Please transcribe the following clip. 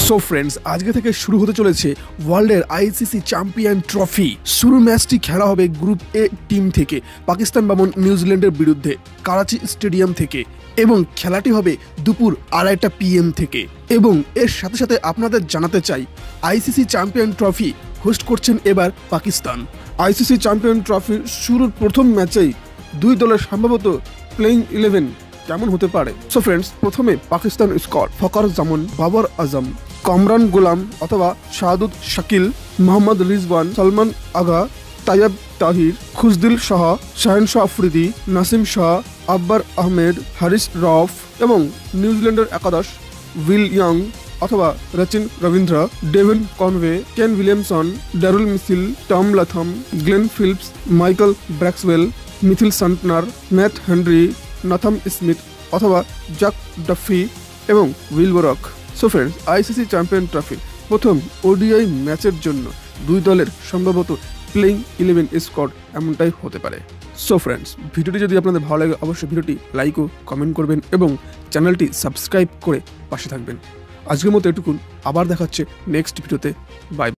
So friends, আজকে থেকে শুরু হতে চলেছে ওয়ার্ল্ডের আইসিসি চ্যাম্পিয়ন ট্রফি। শুরু ম্যাচটি খেলা হবে গ্রুপ এ টিম থেকে পাকিস্তান বনাম নিউজিল্যান্ডের বিরুদ্ধে করাচি স্টেডিয়াম থেকে, এবং খেলাটি হবে দুপুর 2:30 PM থেকে। এবং এর সাথে সাথে আপনাদের জানাতে চাই, আইসিসি চ্যাম্পিয়ন ট্রফি হোস্ট করছেন এবার পাকিস্তান। আইসিসি চ্যাম্পিয়ন ট্রফির শুরুর প্রথম ম্যাচেই দুই দলের সম্ভবত প্লেইং 11 কেমন হতে পারে। সো ফ্রেন্ডস, প্রথমে পাকিস্তান স্কোয়াড: ফকর জামান, বাবর আজম, কামরান গোলাম অথবা শাহাদুত শাকিল, মোহাম্মদ রিজওয়ান, সালমান আগা, তাইয়েব তাহির, খুশদিল শাহ, শাহিন শাহ আফ্রিদি, নাসিম শাহ, আব্বার আহমেদ, হারিস রফ। এবং নিউজিল্যান্ডের একাদশ: উইল ইয়ং অথবা Rachin Ravindra, Devon Conway, Kane Williamson, Daryl Mitchell, Tom Latham, Glenn Phillips, Michael Bracewell, Mitchell Santner, Matt Henry, Nathan Smith অথবা জ্যাক ডাফি এবং Will O'Rourke. So friends, ICC champion ট্রফির প্রথম ওডিআই ম্যাচের জন্য দুই দলের সম্ভবত প্লেইং 11 স্কোয়াড এমনটাই হতে পারে। সো ফ্রেন্ডস, ভিডিওটি যদি আপনাদের ভালো লাগে অবশ্যই ভিডিওটি লাইক ও কমেন্ট করবেন এবং চ্যানেলটি সাবস্ক্রাইব করে পাশে থাকবেন। আজকের মতো এটুকুন, আবার দেখাচ্ছে নেক্সট ভিডিওতে। বাই।